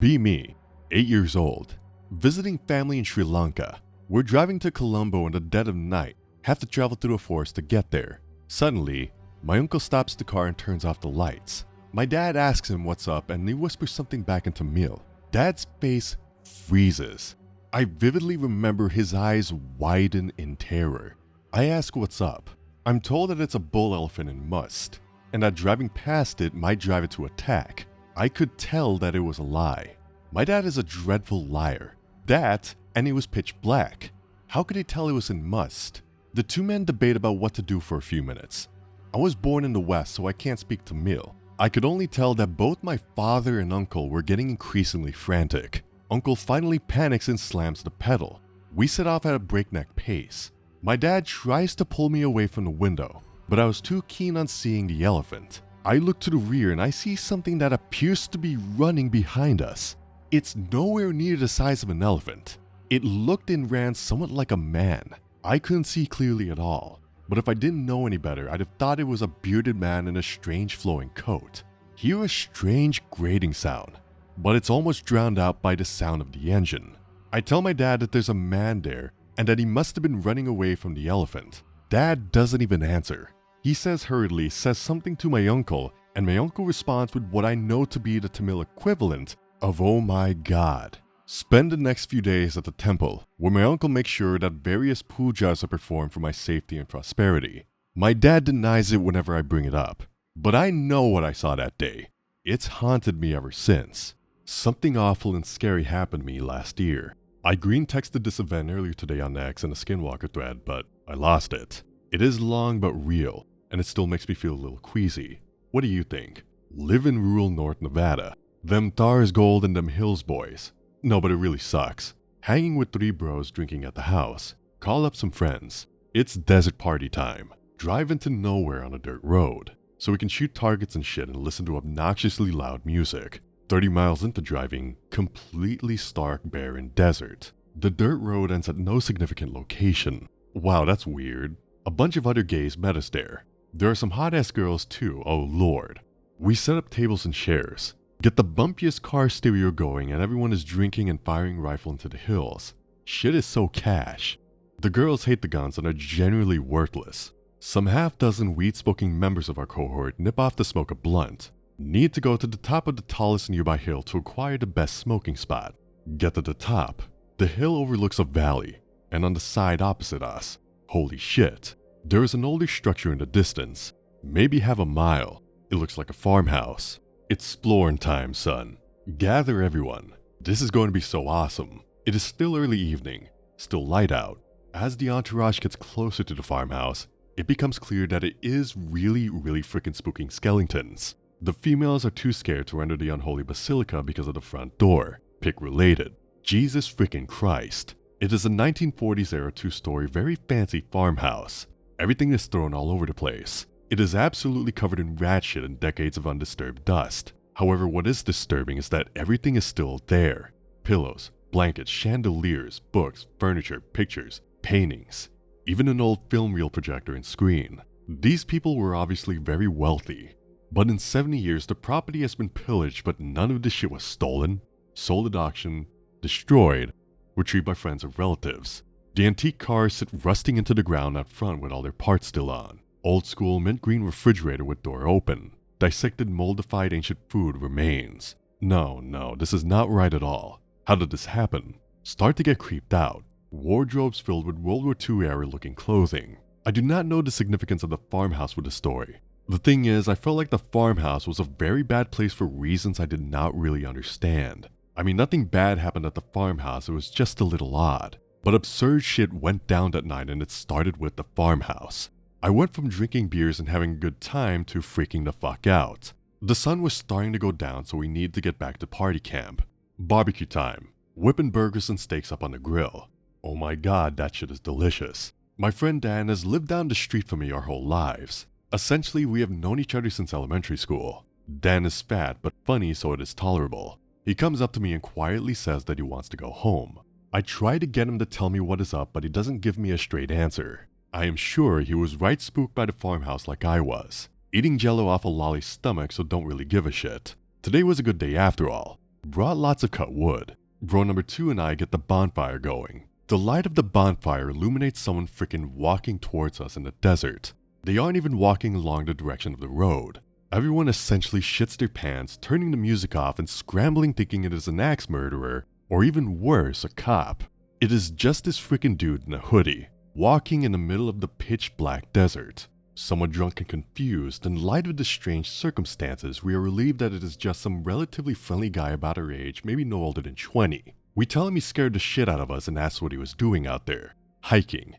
Be me, 8 years old, visiting family in Sri Lanka. We're driving to Colombo in the dead of night, have to travel through a forest to get there. Suddenly, my uncle stops the car and turns off the lights. My dad asks him what's up and he whispers something back into Mil. Dad's face freezes. I vividly remember his eyes widen in terror. I ask what's up. I'm told that it's a bull elephant in must, and that driving past it might drive it to attack. I could tell that it was a lie. My dad is a dreadful liar. That, and it was pitch black. How could he tell it was in must? The two men debate about what to do for a few minutes. I was born in the West, so I can't speak to Mil. I could only tell that both my father and uncle were getting increasingly frantic. Uncle finally panics and slams the pedal. We set off at a breakneck pace. My dad tries to pull me away from the window, but I was too keen on seeing the elephant. I look to the rear and I see something that appears to be running behind us. It's nowhere near the size of an elephant. It looked and ran somewhat like a man. I couldn't see clearly at all, but if I didn't know any better, I'd have thought it was a bearded man in a strange flowing coat. Hear a strange grating sound, but it's almost drowned out by the sound of the engine. I tell my dad that there's a man there and that he must have been running away from the elephant. Dad doesn't even answer. He says something to my uncle, and my uncle responds with what I know to be the Tamil equivalent of "oh my god." Spend the next few days at the temple, where my uncle makes sure that various pujas are performed for my safety and prosperity. My dad denies it whenever I bring it up, but I know what I saw that day. It's haunted me ever since. Something awful and scary happened to me last year. I green texted this event earlier today on X in a Skinwalker thread, but I lost it. It is long but real, and it still makes me feel a little queasy. What do you think? Live in rural North Nevada. Them thars gold and them hills boys. No, but it really sucks. Hanging with 3 bros drinking at the house. Call up some friends. It's desert party time. Drive into nowhere on a dirt road, so we can shoot targets and shit and listen to obnoxiously loud music. 30 miles into driving, completely stark barren desert. The dirt road ends at no significant location. Wow, that's weird. A bunch of other gays met us there. There are some hot-ass girls too, oh lord. We set up tables and chairs. Get the bumpiest car stereo going and everyone is drinking and firing rifle into the hills. Shit is so cash. The girls hate the guns and are generally worthless. Some half-dozen weed-smoking members of our cohort nip off to smoke a blunt. Need to go to the top of the tallest nearby hill to acquire the best smoking spot. Get to the top. The hill overlooks a valley, and on the side opposite us, holy shit, there is an older structure in the distance. Maybe half a mile. It looks like a farmhouse. It's exploring time, son. Gather everyone. This is going to be so awesome. It is still early evening, still light out. As the entourage gets closer to the farmhouse, it becomes clear that it is really freaking spooking skeletons. The females are too scared to enter the unholy basilica because of the front door. Pick related. Jesus freaking Christ. It is a 1940s era 2-story very fancy farmhouse. Everything is thrown all over the place. It is absolutely covered in rat shit and decades of undisturbed dust. However, what is disturbing is that everything is still there. Pillows, blankets, chandeliers, books, furniture, pictures, paintings, even an old film reel projector and screen. These people were obviously very wealthy. But in 70 years, the property has been pillaged, but none of the shit was stolen, sold at auction, destroyed, retrieved by friends or relatives. The antique cars sit rusting into the ground out front with all their parts still on. Old school mint green refrigerator with door open. Dissected moldified ancient food remains. No, this is not right at all. How did this happen? Start to get creeped out. Wardrobes filled with World War II era looking clothing. I do not know the significance of the farmhouse with the story. The thing is, I felt like the farmhouse was a very bad place for reasons I did not really understand. I mean, nothing bad happened at the farmhouse, it was just a little odd. But absurd shit went down that night and it started with the farmhouse. I went from drinking beers and having a good time to freaking the fuck out. The sun was starting to go down, so we needed to get back to party camp. Barbecue time. Whipping burgers and steaks up on the grill. Oh my god, that shit is delicious. My friend Dan has lived down the street from me our whole lives. Essentially, we have known each other since elementary school. Dan is fat but funny, so it is tolerable. He comes up to me and quietly says that he wants to go home. I try to get him to tell me what is up, but he doesn't give me a straight answer. I am sure he was right spooked by the farmhouse like I was. Eating jello off a lolly's stomach, so don't really give a shit. Today was a good day after all. brought lots of cut wood. Bro number 2 and I get the bonfire going. The light of the bonfire illuminates someone freaking walking towards us in the desert. They aren't even walking along the direction of the road. Everyone essentially shits their pants, turning the music off and scrambling thinking it is an axe murderer, or even worse, a cop. It is just this freaking dude in a hoodie, walking in the middle of the pitch black desert. Somewhat drunk and confused, in light of the strange circumstances, we are relieved that it is just some relatively friendly guy about our age, maybe no older than 20. We tell him he scared the shit out of us and asked what he was doing out there. Hiking.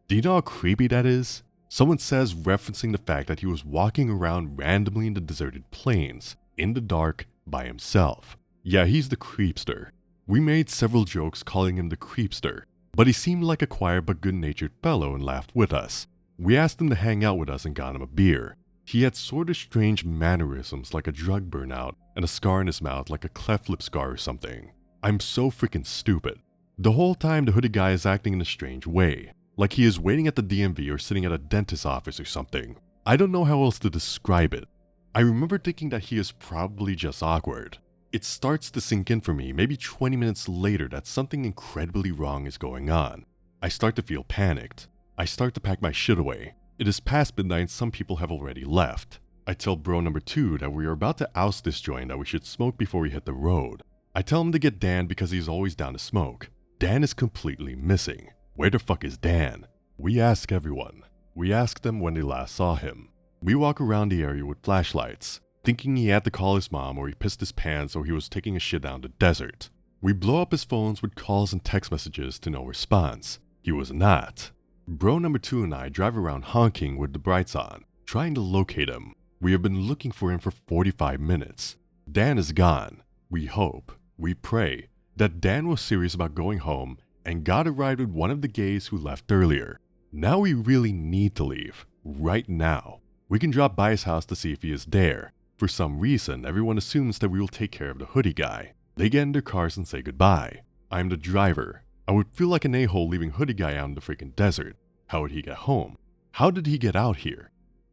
Do you know how creepy that is? Someone says, referencing the fact that he was walking around randomly in the deserted plains, in the dark, by himself. Yeah, he's the creepster. We made several jokes calling him the creepster, but he seemed like a quiet but good-natured fellow and laughed with us. We asked him to hang out with us and got him a beer. He had sort of strange mannerisms like a drug burnout and a scar in his mouth like a cleft lip scar or something. I'm so freaking stupid. The whole time the hooded guy is acting in a strange way, like he is waiting at the DMV or sitting at a dentist's office or something. I don't know how else to describe it. I remember thinking that he is probably just awkward. It starts to sink in for me maybe 20 minutes later that something incredibly wrong is going on. I start to feel panicked. I start to pack my shit away. It is past midnight and some people have already left. I tell bro number 2 that we are about to oust this joint that we should smoke before we hit the road. I tell him to get Dan because he's always down to smoke. Dan is completely missing. Where the fuck is Dan? We ask everyone. We ask them when they last saw him. We walk around the area with flashlights, thinking he had to call his mom or he pissed his pants or he was taking a shit down the desert. We blow up his phones with calls and text messages to no response. He was not. Bro number 2 and I drive around honking with the brights on, trying to locate him. We have been looking for him for 45 minutes. Dan is gone. We hope, we pray, that Dan was serious about going home and got a ride with one of the gays who left earlier. Now we really need to leave, right now. We can drop by his house to see if he is there. For some reason, everyone assumes that we will take care of the hoodie guy. They get in their cars and say goodbye. I'm the driver. I would feel like an a-hole leaving hoodie guy out in the freaking desert. How would he get home? How did he get out here?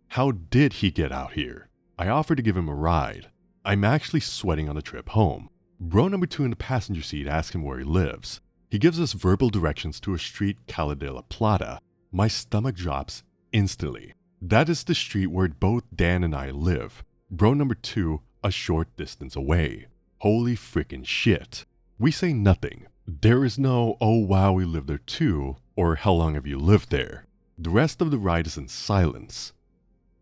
How did he get out here? I offer to give him a ride. I'm actually sweating on the trip home. Bro number 2 in the passenger seat asks him where he lives. He gives us verbal directions to a street Calle de la Plata. My stomach drops instantly. That is the street where both Dan and I live. Bro number 2, a short distance away. Holy freaking shit. We say nothing. There is no, oh wow, we live there too, or how long have you lived there? The rest of the ride is in silence.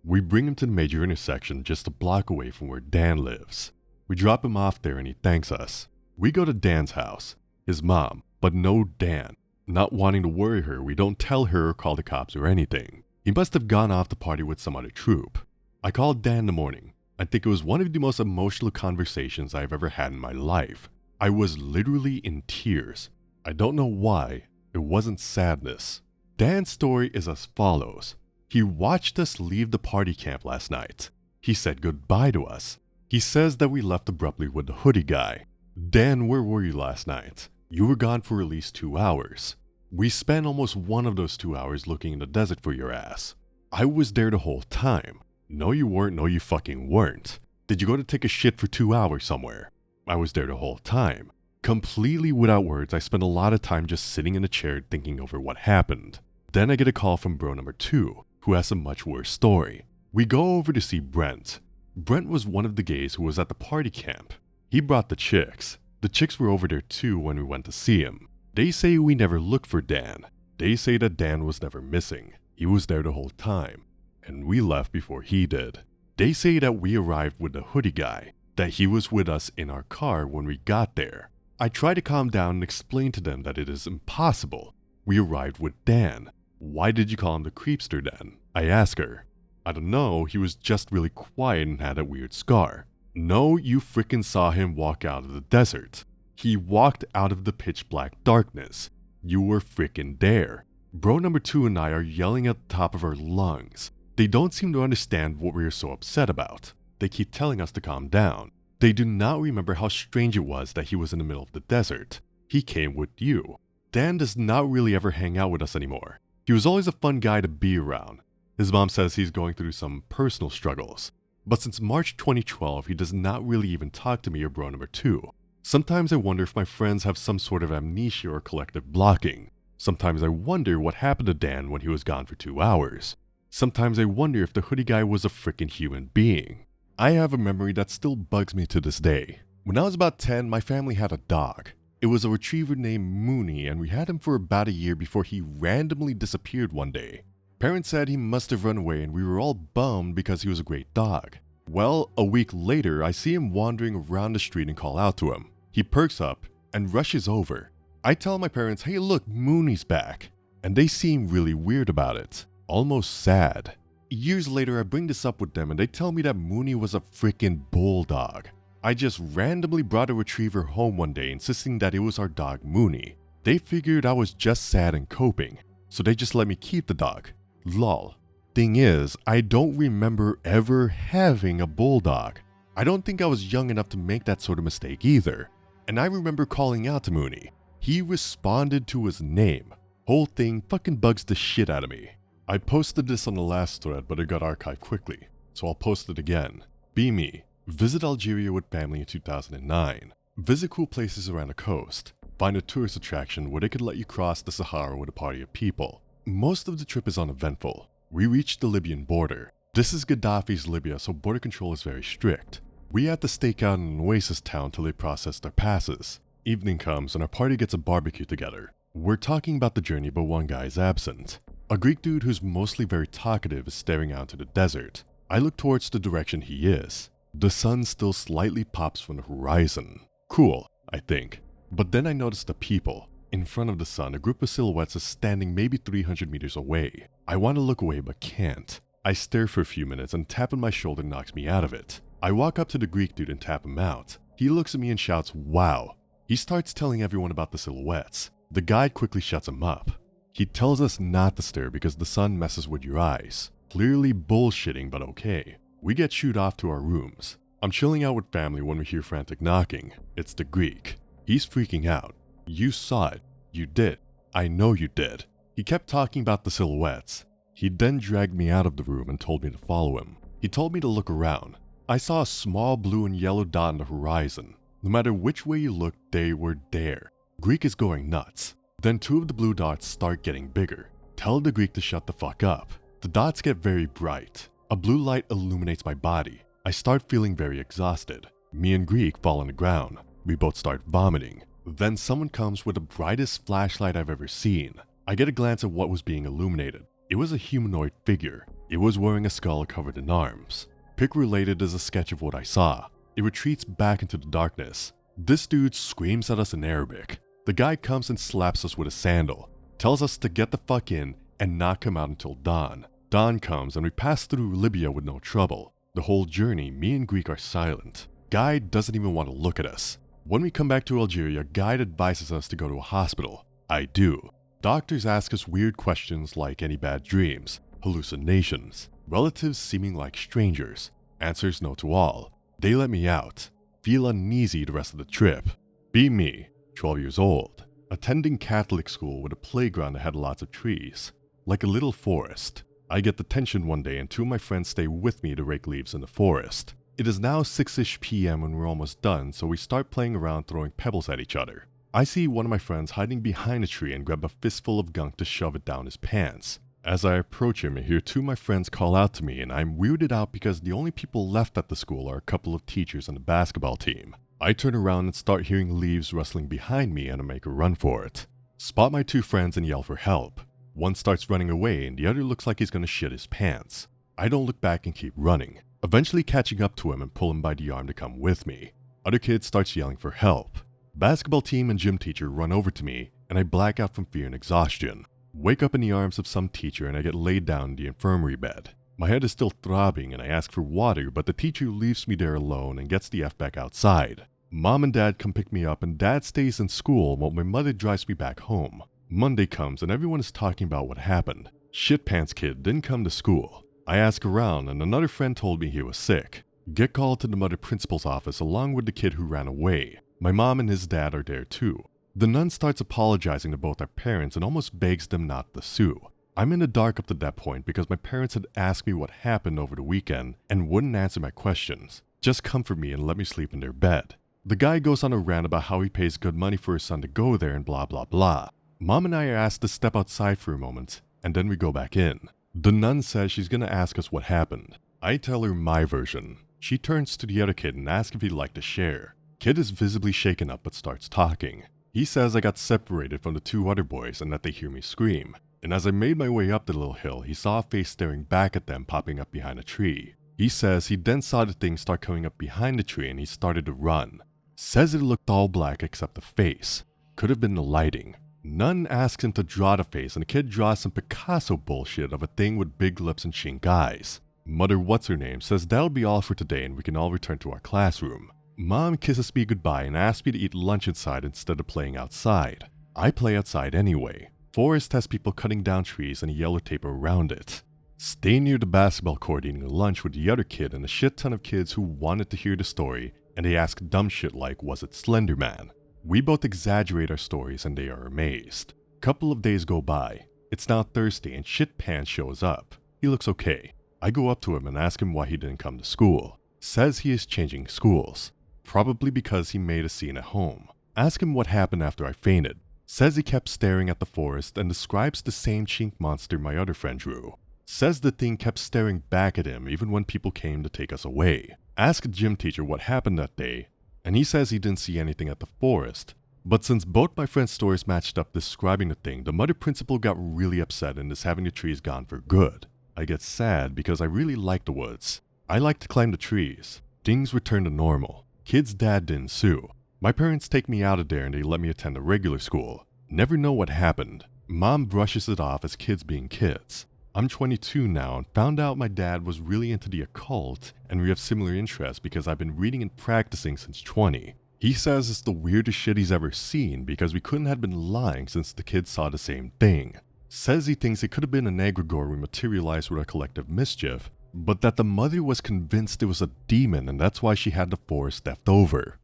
We bring him to the major intersection just a block away from where Dan lives. We drop him off there and he thanks us. We go to Dan's house, his mom, but no Dan. Not wanting to worry her, we don't tell her or call the cops or anything. He must have gone off to party with some other troop. I called Dan in the morning. I think it was one of the most emotional conversations I've ever had in my life. I was literally in tears. I don't know why. It wasn't sadness. Dan's story is as follows. He watched us leave the party camp last night. He said goodbye to us. He says that we left abruptly with the hoodie guy. Dan, where were you last night? You were gone for at least 2 hours. We spent almost one of those 2 hours looking in the desert for your ass. I was there the whole time. No you weren't, no you fucking weren't. Did you go to take a shit for 2 hours somewhere? I was there the whole time. Completely without words, I spent a lot of time just sitting in a chair thinking over what happened. Then I get a call from bro number 2, who has a much worse story. We go over to see Brent. Brent was one of the gays who was at the party camp. He brought the chicks. The chicks were over there too when we went to see him. They say we never looked for Dan. They say that Dan was never missing. He was there the whole time. And we left before he did. They say that we arrived with the hoodie guy, that he was with us in our car when we got there. I try to calm down and explain to them that it is impossible. We arrived with Dan. Why did you call him the creepster then? I ask her. I don't know, he was just really quiet and had a weird scar. No, you frickin' saw him walk out of the desert. He walked out of the pitch black darkness. You were frickin' there. Bro number 2 and I are yelling at the top of our lungs. They don't seem to understand what we are so upset about. They keep telling us to calm down. They do not remember how strange it was that he was in the middle of the desert. He came with you. Dan does not really ever hang out with us anymore. He was always a fun guy to be around. His mom says he's going through some personal struggles. But since March 2012, he does not really even talk to me or bro number 2. Sometimes I wonder if my friends have some sort of amnesia or collective blocking. Sometimes I wonder what happened to Dan when he was gone for 2 hours. Sometimes I wonder if the hoodie guy was a freaking human being. I have a memory that still bugs me to this day. When I was about 10, my family had a dog. It was a retriever named Mooney, and we had him for about a year before he randomly disappeared one day. Parents said he must have run away, and we were all bummed because he was a great dog. Well, a week later, I see him wandering around the street and call out to him. He perks up and rushes over. I tell my parents, hey look, Mooney's back. And they seem really weird about it. Almost sad. Years later, I bring this up with them and they tell me that Mooney was a freaking bulldog. I just randomly brought a retriever home one day insisting that it was our dog Mooney. They figured I was just sad and coping, so they just let me keep the dog. Lol. Thing is, I don't remember ever having a bulldog. I don't think I was young enough to make that sort of mistake either. And I remember calling out to Mooney. He responded to his name. Whole thing fucking bugs the shit out of me. I posted this on the last thread, but it got archived quickly, so I'll post it again. Be me. Visit Algeria with family in 2009. Visit cool places around the coast. Find a tourist attraction where they could let you cross the Sahara with a party of people. Most of the trip is uneventful. We reached the Libyan border. This is Gaddafi's Libya, so border control is very strict. We had to stake out in an oasis town till they processed our passes. Evening comes and our party gets a barbecue together. We're talking about the journey, but one guy is absent. A Greek dude who's mostly very talkative is staring out into the desert. I look towards the direction he is. The sun still slightly pops from the horizon. Cool, I think. But then I notice the people. In front of the sun, a group of silhouettes is standing maybe 300 meters away. I want to look away but can't. I stare for a few minutes and tap on my shoulder knocks me out of it. I walk up to the Greek dude and tap him out. He looks at me and shouts, wow. He starts telling everyone about the silhouettes. The guide quickly shuts him up. He tells us not to stare because the sun messes with your eyes. Clearly bullshitting, but okay. We get shooed off to our rooms. I'm chilling out with family when we hear frantic knocking. It's the Greek. He's freaking out. You saw it. You did. I know you did. He kept talking about the silhouettes. He then dragged me out of the room and told me to follow him. He told me to look around. I saw a small blue and yellow dot on the horizon. No matter which way you looked, they were there. Greek is going nuts. Then 2 of the blue dots start getting bigger. Tell the Greek to shut the fuck up. The dots get very bright. A blue light illuminates my body. I start feeling very exhausted. Me and Greek fall on the ground. We both start vomiting. Then someone comes with the brightest flashlight I've ever seen. I get a glance at what was being illuminated. It was a humanoid figure. It was wearing a skull covered in arms. Pic related is a sketch of what I saw. It retreats back into the darkness. This dude screams at us in Arabic. The guy comes and slaps us with a sandal. Tells us to get the fuck in and not come out until dawn. Dawn comes and we pass through Libya with no trouble. The whole journey, me and Greek are silent. Guide doesn't even want to look at us. When we come back to Algeria, Guide advises us to go to a hospital. I do. Doctors ask us weird questions like any bad dreams, hallucinations, relatives seeming like strangers. Answers no to all. They let me out. Feel uneasy the rest of the trip. Be me, 12 years old, attending Catholic school with a playground that had lots of trees, like a little forest. I get detention one day and 2 of my friends stay with me to rake leaves in the forest. It is now 6ish p.m. and we're almost done, so we start playing around throwing pebbles at each other. I see one of my friends hiding behind a tree and grab a fistful of gunk to shove it down his pants. As I approach him, I hear 2 of my friends call out to me and I'm weirded out because the only people left at the school are a couple of teachers and the basketball team. I turn around and start hearing leaves rustling behind me and I make a run for it. Spot my 2 friends and yell for help. One starts running away and the other looks like he's gonna shit his pants. I don't look back and keep running, eventually catching up to him and pull him by the arm to come with me. Other kid starts yelling for help. Basketball team and gym teacher run over to me and I black out from fear and exhaustion. Wake up in the arms of some teacher and I get laid down in the infirmary bed. My head is still throbbing and I ask for water, but the teacher leaves me there alone and gets the F back outside. Mom and dad come pick me up and dad stays in school while my mother drives me back home. Monday comes and everyone is talking about what happened. Shitpants kid didn't come to school. I ask around and another friend told me he was sick. Get called to the mother principal's office along with the kid who ran away. My mom and his dad are there too. The nun starts apologizing to both our parents and almost begs them not to sue. I'm in the dark up to that point because my parents had asked me what happened over the weekend and wouldn't answer my questions, just comfort me and let me sleep in their bed. The guy goes on a rant about how he pays good money for his son to go there and blah blah blah. Mom and I are asked to step outside for a moment, and then we go back in. The nun says she's gonna ask us what happened. I tell her my version. She turns to the other kid and asks if he'd like to share. Kid is visibly shaken up but starts talking. He says I got separated from the two other boys and that they hear me scream. And as I made my way up the little hill, he saw a face staring back at them popping up behind a tree. He says he then saw the thing start coming up behind the tree and he started to run. Says it looked all black except the face. Could have been the lighting. Nun asks him to draw the face and the kid draws some Picasso bullshit of a thing with big lips and chink eyes. Mother what's-her-name says that'll be all for today and we can all return to our classroom. Mom kisses me goodbye and asks me to eat lunch inside instead of playing outside. I play outside anyway. Forest has people cutting down trees and yellow tape around it. Stay near the basketball court eating lunch with the other kid and a shit ton of kids who wanted to hear the story, and they ask dumb shit like, was it Slender Man? We both exaggerate our stories and they are amazed. Couple of days go by. It's now Thursday and Shit Pants shows up. He looks okay. I go up to him and ask him why he didn't come to school. Says he is changing schools. Probably because he made a scene at home. Ask him what happened after I fainted. Says he kept staring at the forest and describes the same chink monster my other friend drew. Says the thing kept staring back at him even when people came to take us away. Ask a gym teacher what happened that day, and he says he didn't see anything at the forest. But since both my friends' stories matched up describing the thing, the mother principal got really upset and is having the trees gone for good. I get sad because I really like the woods. I like to climb the trees. Things return to normal. Kid's dad didn't sue. My parents take me out of there and they let me attend a regular school. Never know what happened. Mom brushes it off as kids being kids. I'm 22 now and found out my dad was really into the occult and we have similar interests because I've been reading and practicing since 20. He says it's the weirdest shit he's ever seen because we couldn't have been lying since the kids saw the same thing. Says he thinks it could have been an egregore we materialized with our collective mischief, but that the mother was convinced it was a demon and that's why she had the forest left over.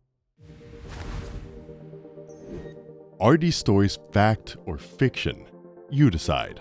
Are these stories fact or fiction? You decide.